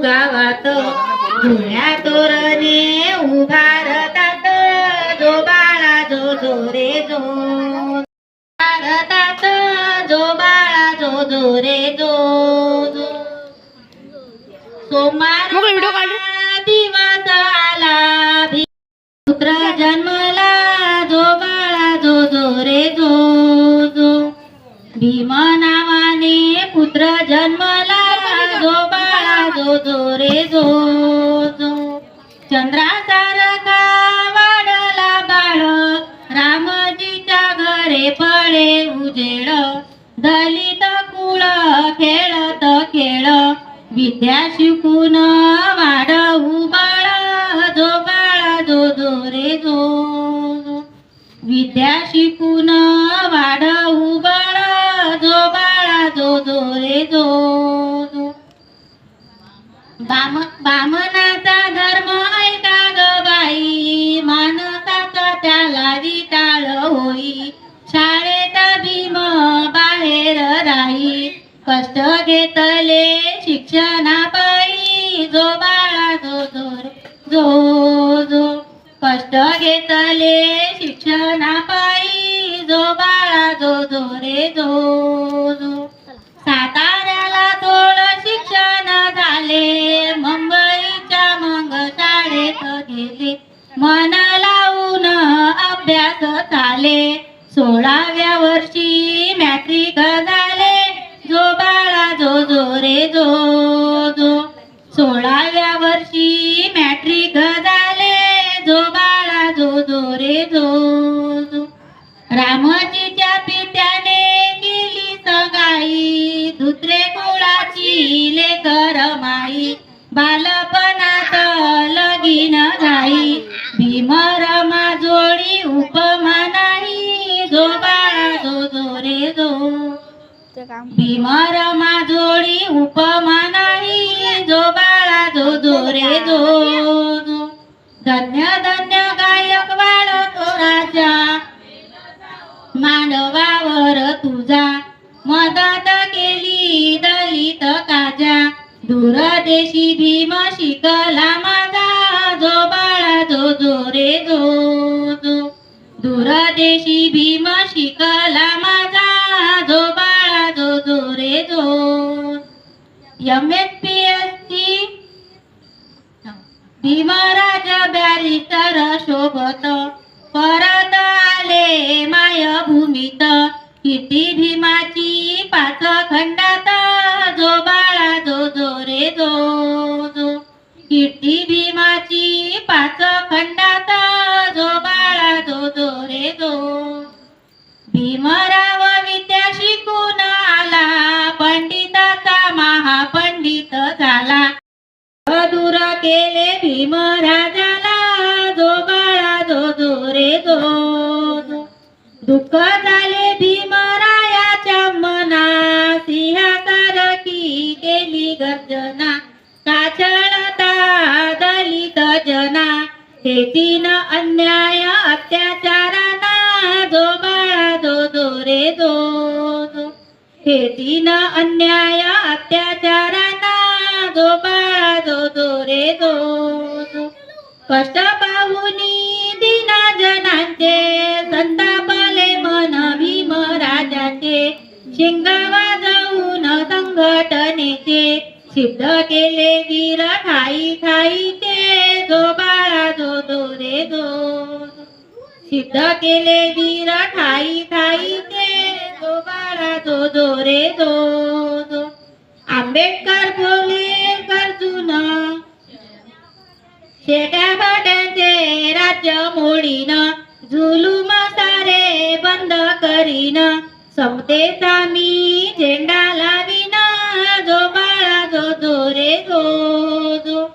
गावात जुन्या तोरणे उभारतात जो बाळा जो जो रे जो उभारतात जो बाळा जो जो रे जो सोमवार दिवस आला पुत्र जन्मला जो बाळा जो जो रे जो जो भीम नावाने पुत्र जन्मला जो बाळा जो जो रे जो जो चंद्रासारखा वाढला बाळ रामजीच्या घरे पळे उजेड दलित कुळ खेळत खेळ विद्या शिकून वाढवू बाळ जो बाळा जो जो रे जो विद्या शिकून वाढवू बाळ जो बाळा जो जो रे जो बामनाचा धर्म ऐका ग बाई मानसाचा त्याला विटाळ होई शाळेत भीम बाहेर राही कष्ट घेतले शिक्षणापायी जो बाळा जो जो जो जो कष्ट घेतले शिक्षणापायी जो बाळा जो जो रे जो जो साताऱ्याला थोडं शिक्षण झाले मुंबईच्या मग शाळेत गेले मन लावून अभ्यास झाले 16व्या वर्षी मॅट्रिक झाले जो बाळा जो जो रे जो जो 16व्या वर्षी मॅट्रिक झाले जो बाळा जो जो रे जो जो रामजीच्या पित्याने केली सगाई दुसरे कुळाची लेकर माई बालपणात लगीन घाई भीम रमा जोडी उपमा नाही जो बाळा जो जो रे जो भीम रमा जोडी उपमा नाही जो बाळा जो जो रे जो जो धन्य धन्य गायक वाढतो राजा मानवावर तुझा मदत केली दलित काजा दूरदेशी भीम शिकला माझा जो बाळा जो जो रे जो जो दूरदेशी भीम शिकला माझा जो बाळा जो जो रे जो MSPSC भीमराज बॅरिस्टर शोभत परत आले मायभूमीत कीर्ती भीमाची 5 खंडात जो बाळा जो जो रे जो जो कीर्ती भीमाची 5 खंडात जो बाळा जो जो रे जो भीमराव विद्या शिकून आला पंडिताचा महापंडित झाला दूर केले भीमराजाला जो बाळा जो जो रे जो जो दुःख झाले भीमरायाच्या मना सिंहासारखी केली गर्जना काछळता दलित जना हेतीन अन्याय अत्याचाराना जो बाळा जो जो रे जो जो हेतीन अन्याय अत्याचाराना जो बाळा जो जो रे जो जो कष्ट पाहुनी दीना जनांचे संतापले मन भीमराजाचे शिंग वाजवून संघटनेचे सिद्ध केले वीर ठाई ठाईचे जो बाळा जो जो रे जो सिद्ध केले वीर ठाई ठाईचे जो बाळा जो जो रे जो जो आंबेडकर बोले गरजून शेट्या भाट्यांचे राज्य मोडीन जुलूम सारे बंद करीन समतेचा मी झेंडा लावीन जो बाळा जो जो रे जो जो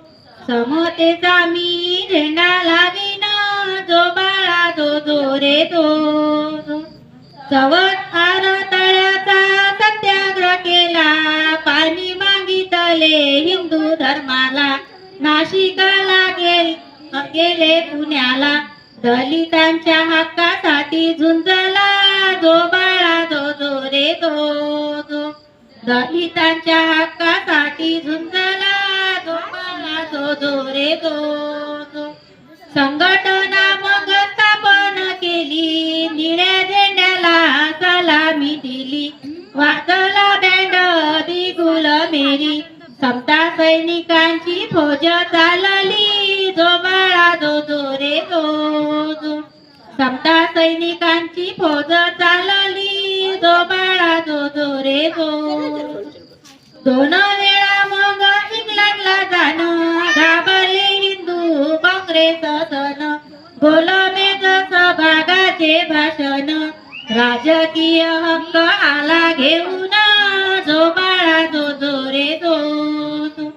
समतेचा मी झेंडा लावीन जो बाळा जो जो रे जो जो चवत तळ्याचा सत्याग्रह केला पाणी मागितले हिंदू धर्माला नाशिकला गेले पुण्याला दलितांच्या हक्कासाठी झुंजला जो बाळा जो जो रे जो जो दलितांच्या हक्कासाठी झुंजला जो दो दो रे दो दो. संघटना मग स्थापन केली, निळ्या झेंड्याला सलामी दिली, वाजला बँड बिगुल मेरी, समता सैनिकांची फौज चालली, जो बाळा जो जो रे जो जो. समता सैनिकांची फौज चालली, जो बाळा जो जो रे जो. दोन वेळा मग इंग्लंडला जाणं, घाबरले हिंदू काँग्रेस धन, गोलमेज सभागाचे भाषण, राजकीय हक्क आला घेऊन, जो बाळा जो जो रे जो जो.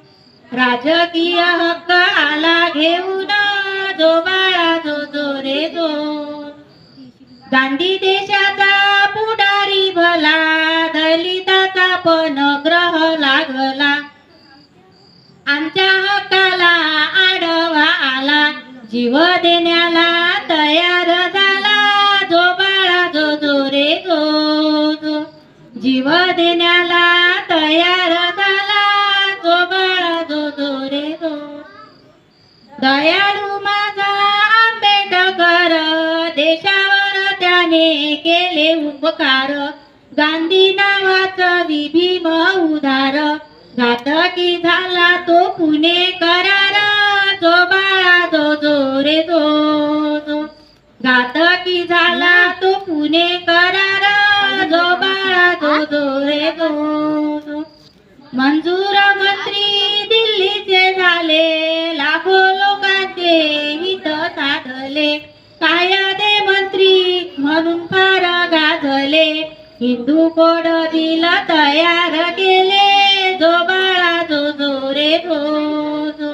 राजकीय हक्क आला घेऊन, जो बाळा जो जो रे जो. गांधी देशाचा पुढारी भला, दलिताचा पण ग्रह लागला, आमच्या हक्काला आडवा आला, जीव देण्याला तयार झाला, जो बाळा जो जो रे जो जो. जीव देण्याला तयार झाला, जो बाळा जो जो रे जो. दयाळू माझा आंबेडकर, देशावर त्याने केले उपकार, गांधी नावाचं भीम उदार, घातकी झाला तो पुणे करार, जो बाळा जो जो रे जो जो. घातकी झाला तो पुणे करार, जो बाळा जो जो रे जो जो. मंजूर मंत्री दिल्लीचे झाले, लाखो लोकांचे हित साधले, कायदे मंत्री म्हणून फार गाजले, हिंदू कोड बिल तयार केले, जो बाळा जो जो रे जो जो.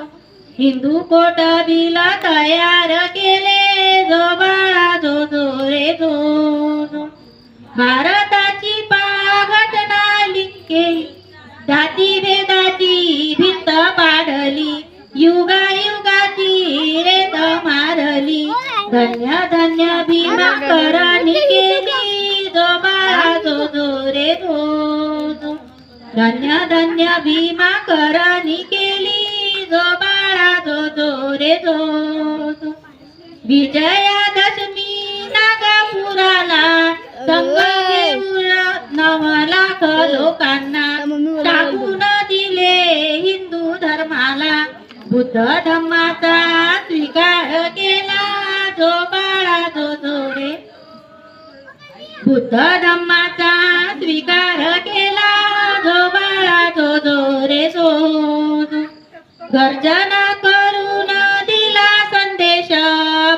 हिंदू कोड बिल तयार केले, जो बाळा जो जो रे जो जो. भारताची घटना केली, जाती भेदाची भिंत पाडली, युगायुगाची रेत मारली, धन्य धन्य भीमाकरणी केली, जो बाळा जो जो रे जो जो. धन्य धन्य भीमाकरणी केली, जो बाळा जो जो रे जो जो. विजयादशमी नागपुराला संघ घेऊन 9 लाख लोकांना टाकून दिले हिंदू धर्माला, बुद्ध धम्माचा स्वीकार केला, जो बाळा जो जो रे. बुद्ध धम्माचा स्वीकार केला, जो बाळा जो जो रे जो जो. गर्जना करून दिला संदेश,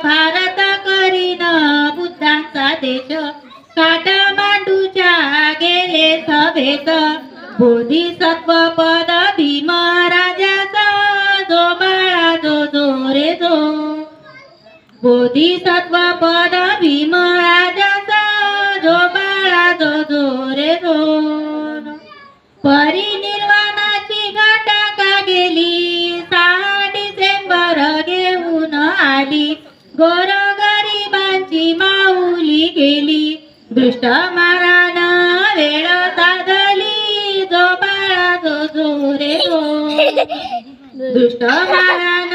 भारत करीन बुद्धांचा देश, काठमांडूच्या गेले सभेत, बोधिसत्व पद भीम राजाचा, जो बाळा जो जो रे जो. बोधिसत्व पद भीम राजाचा, जो बाळा जो जो रे जो. परिनिर्वाणाची घटका गेली, 6 डिसेंबर घेऊन आली, गोरगरिबांची माऊली गेली, दुष्ट मारान वेळ साधली, जो बाळा जो जो रे जो. दुष्ट मारान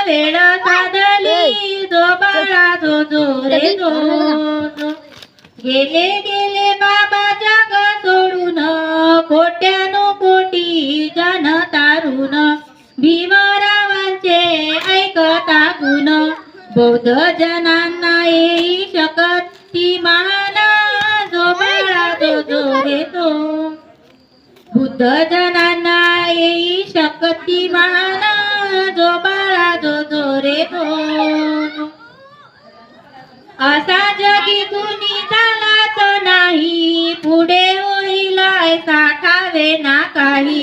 वेळ साधली, जो बाळा जो जो रे जो जो. गेले गेले बाबा जग सोडून, कोट्यानो कोटी जन तारून, भीमरावांचे ऐकता गुण, बौद्ध जनांना येई शक्ती महान, जो बाळा जो जो रे जो. बुद्ध जनांना येई शक्ती महान, जो बाळा जो जो रे जो. असा जगी कुणी चालाच नाही, पुढे होईल ऐसा ठावे ना काही,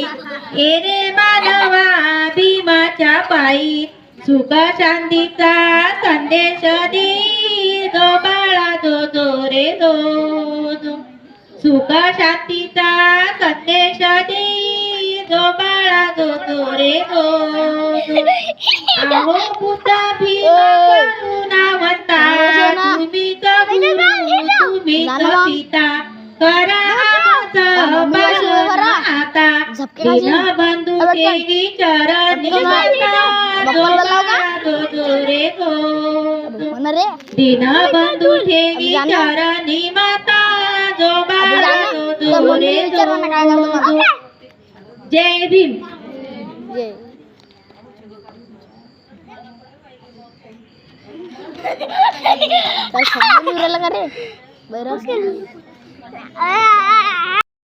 एरे मानवा भीमाच्या पायी, सुख शांतीचा संदेश देई, जो बाळा जो जो रे जो जो. सुख शांतीचा संदेश देई, जो बाळा जो जो रे जो जो. आहो बुद्धा भीम करुणावंता, तुम्हीच गुरु तुम्हीच पिता, करा आमचं पालन आता, दीनबंधू ठेवी चरणी माता जो रे दो दीनबंधू ठेवी चरणी माता जो रे दो. जय भीम. काय समजून उरायला का रे? बरं